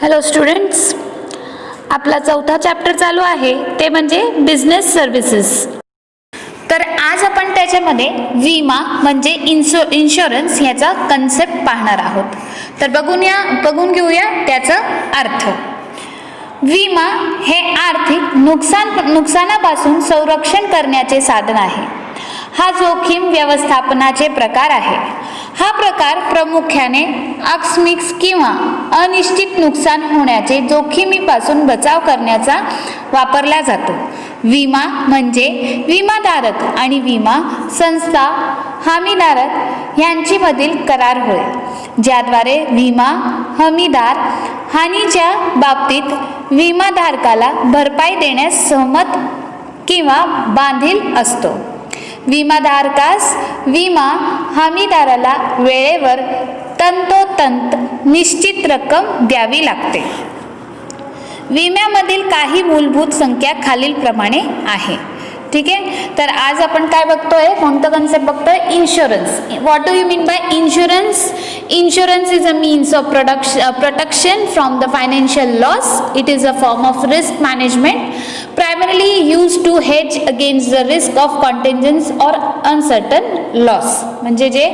Hello students, आपला चौथा chapter चालू आहे ते म्हणजे बिझनेस सर्व्हिसेस. तर आज आपण त्याच्यामध्ये विमा म्हणजे इन्शुरन्स ह्याचा कन्सेप्ट पाहणार आहोत. तर बघून घेऊया त्याचा अर्थ. विमा हे आर्थिक नुकसानापासून संरक्षण करण्याचे साधन आहे. हा जोखीम व्यवस्थापनाचे प्रकार आहे. हा प्रकार प्रामुख्याने आकस्मिक किंवा अनिश्चित नुकसान होण्याचे जोखमीपासून बचाव करण्याचा वापरला जातो. विमा म्हणजे विमाधारक आणि विमा संस्था हमीदारक यांची मधील करार होय, ज्याद्वारे विमा हमीदार हानीच्या बाबतीत विमाधारकाला भरपाई देण्यास सहमत किंवा बांधील असतो. विमाधारकास विमा हमीदाराला वेळेवर तंतोतंत निश्चित रक्कम द्यावी लागते. विम्यामधील काही मूलभूत संख्या खालीलप्रमाणे आहे. ठीक आहे, तर आज आपण काय बघतोय, कोणतं कन्सेप्ट बघतोय? Insurance. What do you mean by insurance? Insurance is a means of protection from the financial loss. It is a form of risk management primarily used to hedge against the risk of contingent or uncertain loss. म्हणजे जे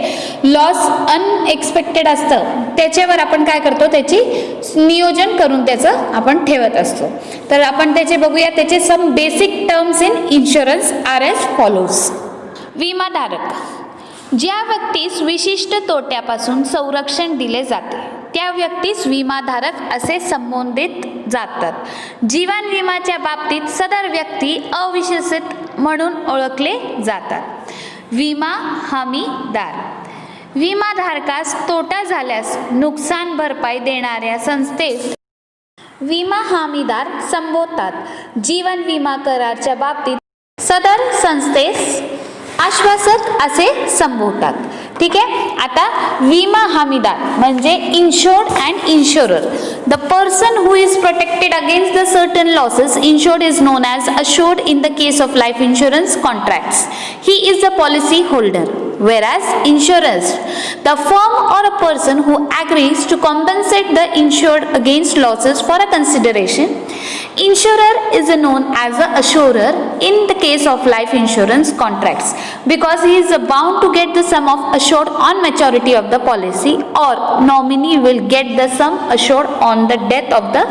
loss unexpected असतं त्याच्यावर आपण काय करतो, त्याची नियोजन करून त्याचं आपण ठेवत असतो. तर आपण त्याचे बघूया, त्याचे some basic terms in insurance are as follows. विमाधारक, ज्या व्यक्तीस विशिष्ट तोट्यापासून संरक्षण दिले जाते त्या व्यक्तीस विमाधारक असे संबोधित जातात. जीवन विम्याच्या बाबतीत सदर व्यक्ती अविशेषित म्हणून ओळखले जातात. विमा हमीदार, विमाधारकास तोटा झाल्यास नुकसान भरपाई देणाऱ्या संस्थेस विमा हमीदार संबोधतात. जीवन विमा कराराच्या बाबतीत सदर संस्थेस आश्वासक असे संबोधतात. ठीक आहे, आता विमा हमीदार म्हणजे insured and insurer. The person who is protected against the certain losses insured is known as assured in the case of life insurance contracts. He is the policy holder. Whereas insurers, the firm or a person who agrees to compensate the insured against losses for a consideration. Insurer is known as the assurer in the case of life insurance contracts because he is bound to get the sum of assured on maturity of the policy, or nominee will get the sum assured on the death of the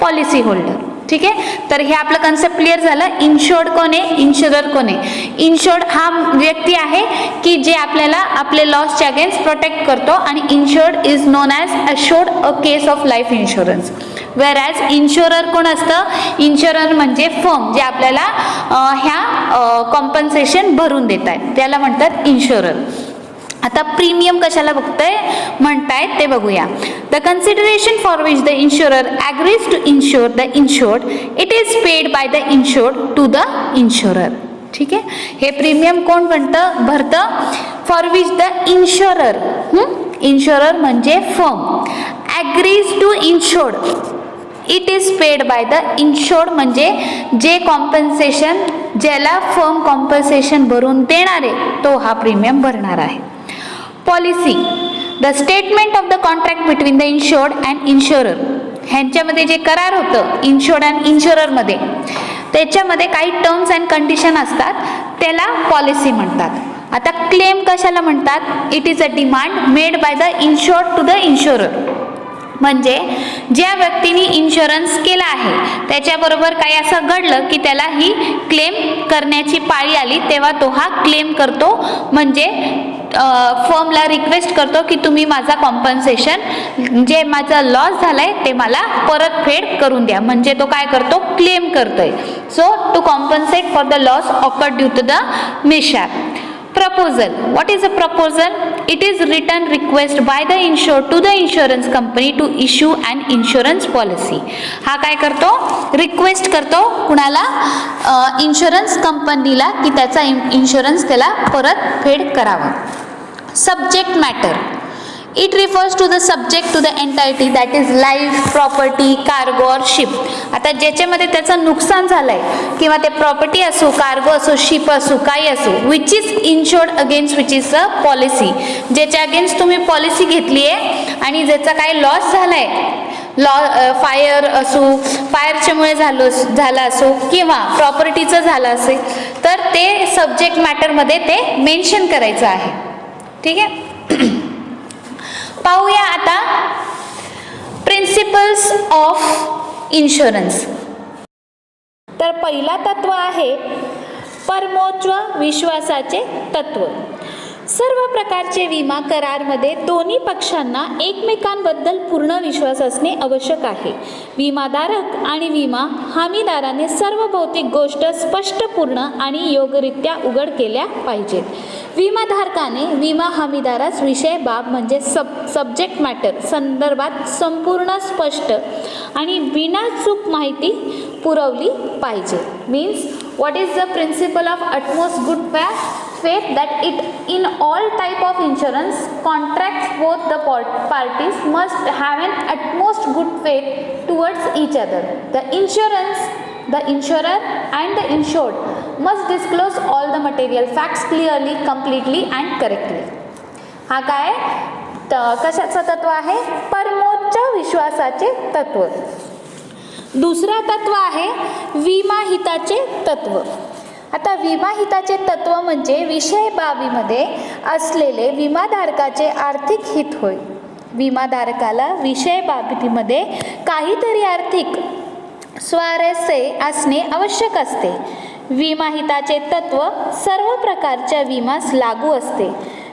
policy holder. ठीक आहे, तर हे आपलं concept clear झालं. इन्शुर्ड कोण आहे, insurer कोण आहे? इन्शुर्ड हा व्यक्ती आहे की जे आपल्याला आपले लॉसच्या अगेन्स्ट प्रोटेक्ट करतो, आणि insured is known as assured a case of life insurance. Whereas insurer कोण असतं? इन्शुरर म्हणजे फर्म जे आपल्याला ह्या कॉम्पन्सेशन भरून देत आहेत त्याला म्हणतात इन्शुरर. आता प्रीमियम कशाला म्हणतायत ते बघूया. The consideration for which the insurer agrees to insure the insured it is paid by the insured to the insurer. ठीक आहे, हे प्रीमियम कोण भरतं? For which the insurer, insurer म्हणजे firm, agrees to insured it is paid by the insured म्हणजे जे compensation ज्याला firm compensation भरून देणार आहे तो हा प्रीमियम भरणार आहे. Policy, the statement of the contract between the insured and insurer. ह्यांच्यामध्ये जे करार होतं इन्शुर्ड अँड इन्शुररमध्ये, त्याच्यामध्ये काही टर्म्स अँड कंडिशन असतात, त्याला पॉलिसी म्हणतात. आता क्लेम कशाला म्हणतात? It is a demand made by the insured to the insurer. म्हणजे ज्या व्यक्तीने इन्शुरन्स केला आहे त्याच्याबरोबर काही असं घडलं की त्याला ही क्लेम करण्याची पाळी आली, तेव्हा तो हा क्लेम करतो. म्हणजे फर्मला रिक्वेस्ट करतो की तुम्ही माझा कॉम्पन्सेशन जे माझा लॉस झालाय ते मला परतफेड करून द्या. म्हणजे तो काय करतो? क्लेम करतोय. So to compensate for the loss occurred due to the mishap. Proposal. What is a proposal? It is written request by the insured to the insurance company to issue an insurance policy. हा काय करतो? Request करतो कुणाला? Insurance कंपनीला की त्याचा insurance त्याला परतफेड करावा. Subject matter, It refers to the subject to the entity that is life, property, cargo or ship. आता ज्याच्यामध्ये त्याचं नुकसान झालंय किंवा ते प्रॉपर्टी असो, कार्गो असो, शिप असो, काही असो, which is insured against which is a policy, ज्याच्या अगेन्स्ट तुम्ही पॉलिसी घेतली आहे आणि ज्याचा काही लॉस झालाय, फायर असो, फायरच्यामुळे झालं असो किंवा प्रॉपर्टीचं झालं असेल तर ते सब्जेक्ट मॅटरमध्ये ते मेन्शन करायचं आहे. ठीक आहे. पाहूया आता प्रिन्सिपल्स ऑफ इन्शुरन्स. तर पहिला तत्व आहे परमोच्च विश्वासाचे तत्व. सर्व प्रकारचे विमा करारामध्ये दोन्ही पक्षांना एकमेकांबद्दल पूर्ण विश्वास असणे आवश्यक आहे. विमाधारक आणि विमा हमीदाराने सर्व भौतिक गोष्ट स्पष्टपूर्ण आणि योग्यरित्या उघड केल्या पाहिजेत. विमाधारकाने विमा हमीदारास विषय बाब म्हणजे सब्जेक्ट मॅटर संदर्भात संपूर्ण स्पष्ट आणि विनाचूक माहिती पुरवली पाहिजे. Means what is the principle of utmost good faith? That it in all type of insurance contracts both the parties must have an utmost good faith towards each other. The insurer and the insured must disclose all the material facts clearly, completely and correctly. हा काय कशाचं तत्व आहे? परमोच्च विश्वासाचे तत्व. दुसरा तत्व आहे विमाहिताचे तत्व. आता विमाहिताचे तत्व म्हणजे विषय बाबीमध्ये असलेले विमाधारकाचे आर्थिक हित होय. विमाधारकाला विषय बाबीमध्ये काहीतरी आर्थिक स्वारस्य असणे आवश्यक असते. विमाहिताचे तत्व सर्व प्रकारच्या विमास लागू असते.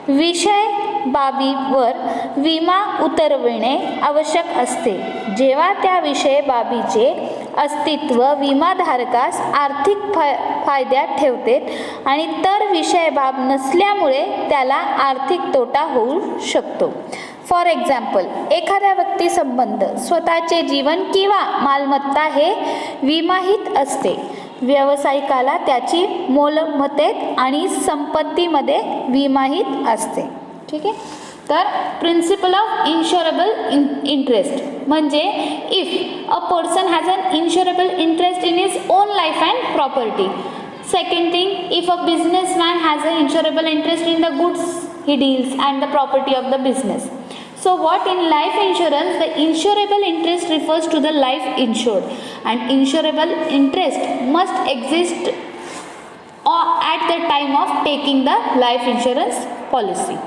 विषय बाबीवर विमा उतरविणे आवश्यक असते जेव्हा त्या विषय बाबीचे अस्तित्व विमाधारकास आर्थिक फायद्यात ठेवते आणि तर विषय बाब नसल्यामुळे त्याला आर्थिक तोटा होऊ शकतो. फॉर एक्झाम्पल, एखाद्या व्यक्ती संबंध स्वतःचे जीवन किंवा मालमत्ता हे विमाहित असते. व्यावसायिकाला त्याची मालमत्तेत आणि संपत्तीमध्ये विमाहित असते. ठीक आहे. तर प्रिन्सिपल ऑफ इन्शुरेबल इंटरेस्ट म्हणजे if a person has an insurable interest in his own life and property. Second thing, if a businessman has a insurable interest in the goods he deals and the property of the business. So what in life insurance, the insurable interest refers to the life insured and insurable interest must exist at the time of taking the life insurance policy.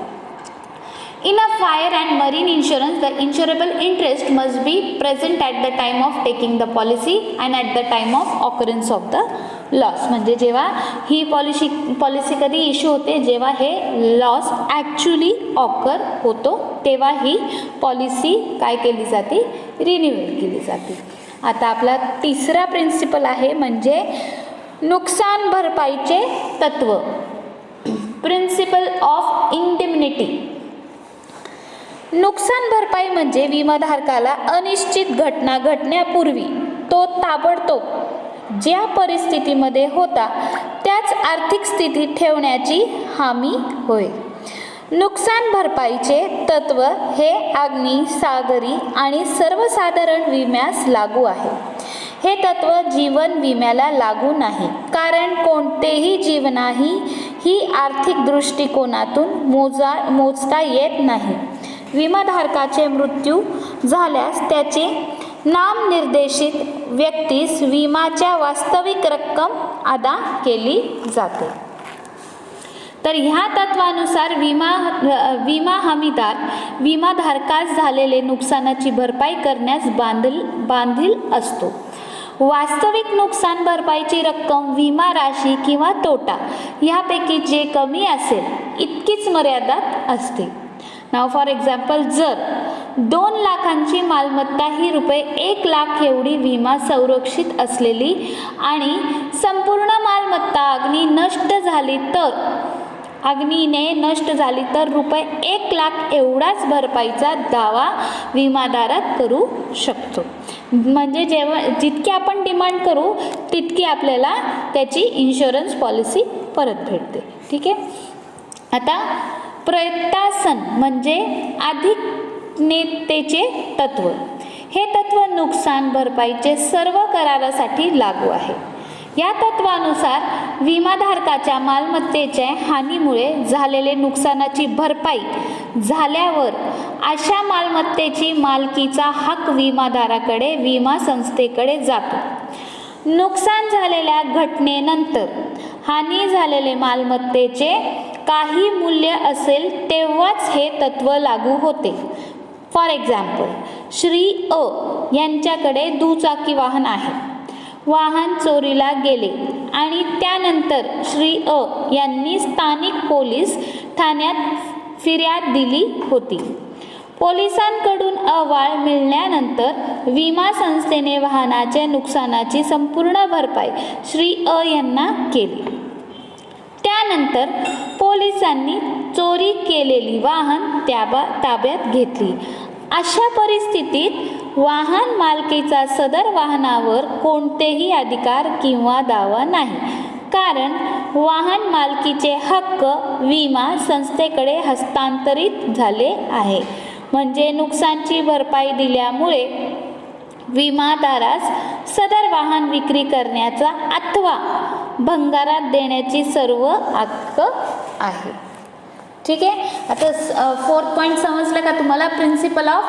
In a fire and marine insurance, the insurable interest must be present at the time of taking the policy and at the time of occurrence of the loss. म्हणजे जेव्हा ही policy कधी issue होते, जेव्हा हे loss actually occur होतो तेव्हा ही policy काय केली जाते? रिन्यूएल केली जाते. आता आपला तिसरा प्रिन्सिपल आहे म्हणजे नुकसान भरपाईचे तत्व. Principle of indemnity. नुकसान भरपाई म्हणजे विमाधारकाला अनिश्चित घटना घडण्यापूर्वी तो ताबडतोब ज्या परिस्थितीमध्ये होता त्याच आर्थिक स्थितीत ठेवण्याची हमी होय. नुकसान भरपाईचे तत्व हे अग्नी, सागरी आणि सर्वसाधारण विम्यास लागू आहे. हे तत्व जीवन विम्याला लागू नाही, कारण कोणतेही जीवनाही ही आर्थिक दृष्टिकोनातून मोजता येत नाही. विमाधारकाचे मृत्यू झाल्यास त्याचे नामनिर्देशित व्यक्तीस विमाच्या वास्तविक रक्कम अदा केली जाते. तर ह्या तत्वानुसार विमा हमीदार विमाधारकास झालेले नुकसानाची भरपाई करण्यास बांधील असतो. वास्तविक नुकसान भरपाईची रक्कम विमा राशी किंवा तोटा ह्यापैकी जे कमी असेल इतकीच मर्यादित असते. नाव फॉर एक्झाम्पल, जर 2 लाखांची मालमत्ता ही रुपये 1 लाख एवढी विमा संरक्षित असलेली आणि संपूर्ण मालमत्ता अग्नीने नष्ट झाली तर रुपये 1 लाख एवढाच भरपाईचा दावा विमाधारक करू शकतो. म्हणजे जितकी आपण डिमांड करू तितकी आपल्याला त्याची इन्शुरन्स पॉलिसी परत भेटते. ठीक आहे. आता प्रत्यासन म्हणजे अधिकनेतेचे तत्व. हे तत्व नुकसान भरपाईचे सर्व करारासाठी लागू आहे. या तत्वानुसार विमाधारकाच्या मालमत्तेच्या हानीमुळे झालेले नुकसानाची भरपाई झाल्यावर अशा मालमत्तेची मालकीचा हक्क विमाधाराकडे विमा संस्थेकडे जातो. नुकसान झालेल्या घटनेनंतर हानी झालेले मालमत्तेचे काही मूल्य असेल तेव्हाच हे तत्व लागू होते. फॉर एक्झाम्पल, श्री अ यांच्याकडे दुचाकी वाहन आहे. वाहन चोरीला गेले आणि त्यानंतर श्री अ यांनी स्थानिक पोलीस ठाण्यात फिर्याद दिली होती. पोलिसांकडून अहवाल मिळाल्यानंतर विमा संस्थेने वाहनाच्या नुकसानाची संपूर्ण भरपाई श्री अ यांना केली. त्यानंतर पोलिसांनी चोरी केलेली वाहन ताब्यात घेतली. अशा परिस्थितीत वाहन मालकीचा सदर वाहनावर कोणतेही अधिकार किंवा दावा नाही, कारण वाहन मालकीचे हक्क विमा संस्थेकडे हस्तांतरित झाले आहे. म्हणजे नुकसानाची भरपाई दिल्यामुळे विमादारास सदर वाहन विक्री करण्याचा अथवा भंगारात देण्याची सर्व हक्क आहे. ठीक आहे. आता 4th पॉईंट समजलं का तुम्हाला? Principle of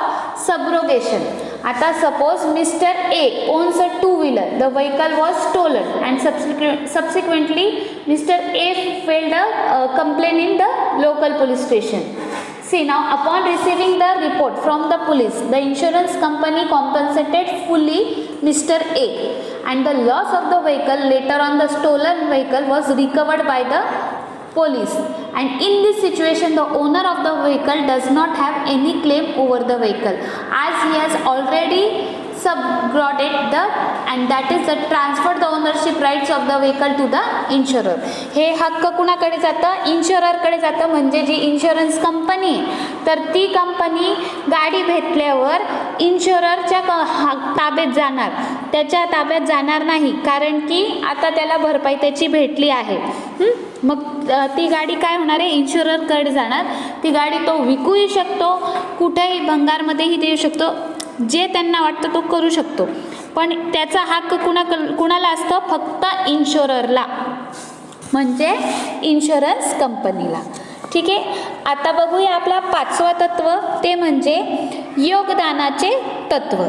subrogation. आता suppose mister A owns a two wheeler, the vehicle was stolen and subsequently mister A filed a complaint in the local police station. See, now upon receiving the report from the police, the insurance company compensated fully Mr. A, and the loss of the vehicle, later on the stolen vehicle, was recovered by the police. And in this situation, the owner of the vehicle does not have any claim over the vehicle, as he has already subrogated the, and that is the transfer the ownership rights of the vehicle to the insurer. हे हक्क कुणाकडे जातं? इन्शुररकडे जातं. म्हणजे जी insurance company आहे तर ती company गाडी भेटल्यावर इन्शुररच्या ताब्यात जाणार, त्याच्या ताब्यात जाणार नाही, कारण की आता त्याला भरपाई त्याची भेटली आहे. मग ती गाडी काय होणार आहे? इन्शुररकडे जाणार. ती गाडी तो विकूही शकतो, कुठेही भंगारमध्येही देऊ शकतो, जे त्यांना वाटतं तो करू शकतो. पण त्याचा हक्क कुणाला असतं? फक्त इन्शुररला, म्हणजे इन्शुरन्स कंपनीला. ठीक आहे. आता बघूया आपला 5वं तत्व, ते म्हणजे योगदानाचे तत्व.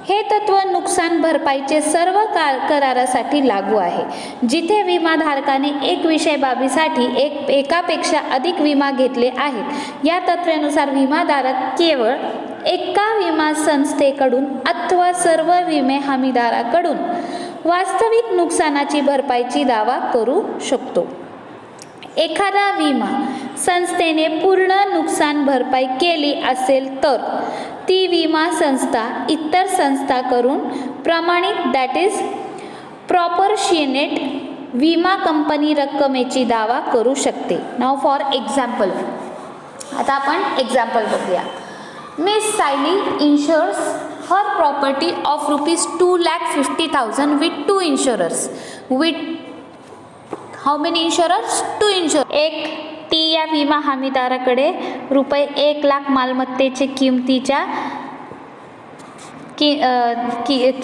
हे तत्व नुकसान भरपाईचे सर्व करारासाठी लागू आहे. जिथे विमाधारकाने एक विषय बाबीसाठी एकापेक्षा अधिक विमा घेतले आहेत, या तत्वानुसार विमाधारक केवळ एका विमा संस्थेकडून अथवा सर्व विमे हमीदाराकडून वास्तविक नुकसानाची भरपाईची दावा करू शकतो. एखादा विमा संस्थेने पूर्ण नुकसान भरपाई केली असेल तर ती विमा संस्था इतर संस्थांकडून प्रमाणित, दॅट इज प्रॉपोर्शिएनेट, विमा कंपनी रक्कमेची दावा करू शकते. नाव फॉर एक्झाम्पल, आता आपण एक्झाम्पल बघूया. Miss Saili insures her property of rupees 2,50,000 with 2 insurers. With how many insurers? 2 insurers. ती या विमा हमीदाराकडे रुपये 1,00,000 मालमत्तेचे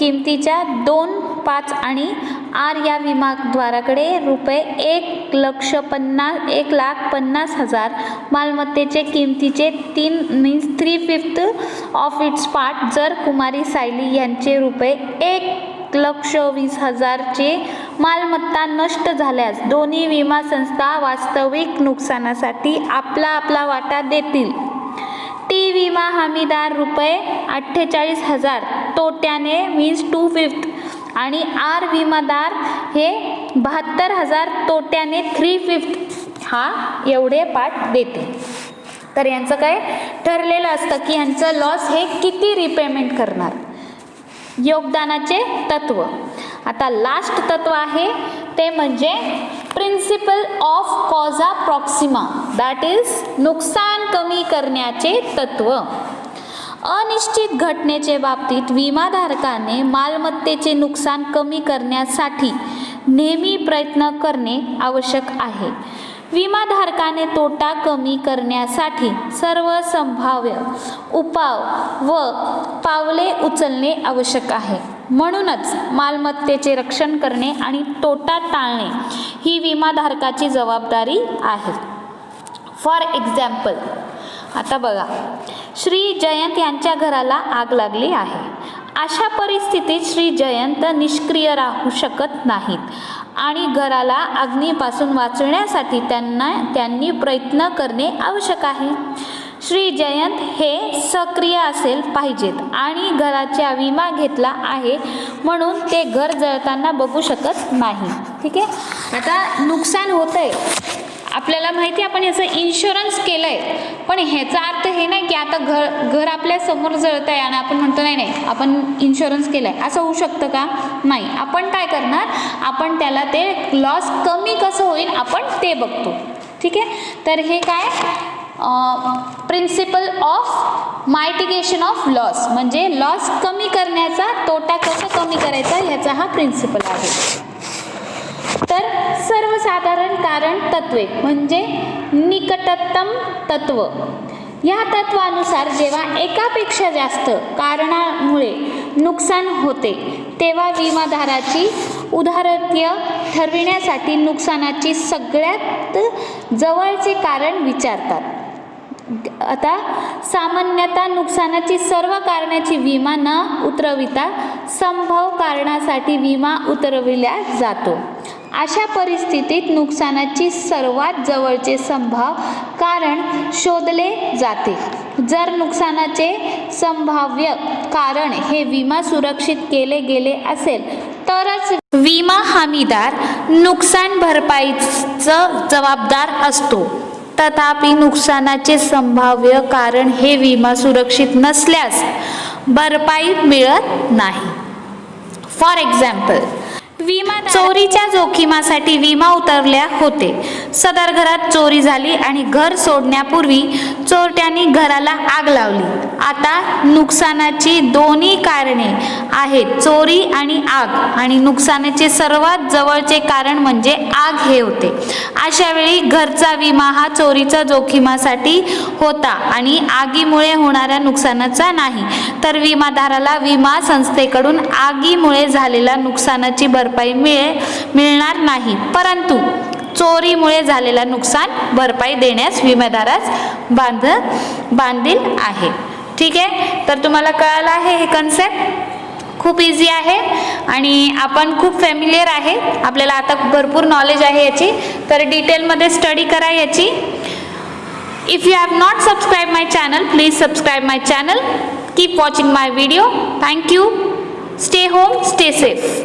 किमतीच्या 2, 5 आणि आर या विमाद्वाराकडे रुपये 1,50,000 मालमत्तेचे किमतीचे 3/5 ऑफ इट्स पार्ट जर कुमारी सायली यांचे रुपये 1,20,000 चे मालमत्ता नष्ट झाल्यास दोन्ही विमा संस्था वास्तविक नुकसानासाठी आपला वाटा देतील. टी विमा हमीदार रुपये 48,000 तोट्याने मीन्स 2/5 आणि आर विमादार हे 72,000 तोट्याने 3/5 हा एवढे पार्ट देते. तर यांचं काय ठरलेलं असतं की यांचं लॉस हे किती रिपेमेंट करणार. योगदानाचे तत्व. आता लास्ट तत्व आहे ते म्हणजे principle of causa proxima, that is नुकसान कमी करण्याचे तत्व. अनिश्चित घटनेच्या बाबतीत विमाधारकाने मालमत्तेचे नुकसान कमी करण्यासाठी नेहमी प्रयत्न करणे आवश्यक आहे. विमाधारकाने तोटा कमी करण्यासाठी सर्व संभाव्य उपाय व पावले उचलणे आवश्यक आहे. म्हणूनच मालमत्तेचे रक्षण करणे आणि तोटा टाळणे ही विमाधारकाची जबाबदारी आहे. फॉर एक्झाम्पल, आता बघा, श्री जयंत यांच्या घराला आग लागली आहे. अशा परिस्थितीत श्री जयंत निष्क्रिय राहू शकत नाहीत आणि घराला अग्नीपासून वाचवण्यासाठी त्यांनी प्रयत्न करणे आवश्यक आहे. श्री जयंत हे सक्रिय असेल पाहिजेत आणि घराचा विमा घेतला आहे म्हणून ते घर जळताना बघू शकत नाही. ठीक आहे. आता नुकसान होतंय, आपल्याला माहिती आहे, आपण याचं इन्शुरन्स केलं आहे, पण ह्याचा अर्थ हे नाही की आता घर आपल्या समोर जळत आहे आणि आपण म्हणतो नाही नाही आपण इन्शुरन्स केलं आहे, असं होऊ शकतं का? नाही. आपण काय करणार, आपण त्याला ते लॉस कमी कसं होईल आपण ते बघतो. ठीक आहे. तर हे काय प्रिन्सिपल ऑफ मायटिगेशन ऑफ लॉस, म्हणजे लॉस कमी करण्याचा, तोटा कसा कमी करायचा ह्याचा हा प्रिन्सिपल आहे. तर सर्वसाधारण कारण तत्वे म्हणजे निकटतम तत्व, या तत्वानुसार जेव्हा एकापेक्षा जास्त कारणामुळे नुकसान होते तेव्हा विमाधाराची उदाहरणार्थ ठरविण्यासाठी नुकसानाची सगळ्यात जवळचे कारण विचारतात. आता सामान्यतः नुकसानाची सर्व कारणाची विमा न उतरविता संभव कारणासाठी विमा उतरविला जातो. अशा परिस्थितीत नुकसानाची सर्वात जवळचे संभाव्य कारण शोधले जाते. जर नुकसानाचे संभाव्य कारण हे विमा सुरक्षित केले गेले असेल तरच विमा हमीदार नुकसान भरपाईचं जबाबदार असतो. तथापि नुकसानाचे संभाव्य कारण हे विमा सुरक्षित नसल्यास भरपाई मिळत नाही. फॉर एक्झाम्पल, विमा चोरीच्या जोखीमासाठी विमा उतरल्या होते. सदर घरात चोरी झाली आणि घर सोडण्यापूर्वी चोरट्यांनी घराला आग लावली. आता नुकसानाची दोन्ही कारणे आहेत, चोरी आणि आग, आणि नुकसानाचे सर्वात जवळचे कारण म्हणजे आग हे होते. अशा वेळी घरचा विमा हा चोरीच्या जोखीमासाठी होता आणि आगीमुळे होणाऱ्या नुकसानाचा नाही. तर विमाधाराला विमा संस्थेकडून आगीमुळे झालेल्या नुकसानाची भरपाई मिळणार नाही, परंतु चोरीमुळे झालेला नुकसान भरपाई देण्यास विमाधारास बांधील आहे. ठीक आहे. तर तुम्हाला कळालं आहे हे कन्सेप्ट खूप इझी आहे आणि आपण खूप फॅमिलियर आहे, आपल्याला आता भरपूर नॉलेज आहे याची. तर डिटेलमध्ये स्टडी करा याची. If you have not subscribe my channel, please subscribe my channel. Keep watching my video. Thank you. Stay home, stay safe.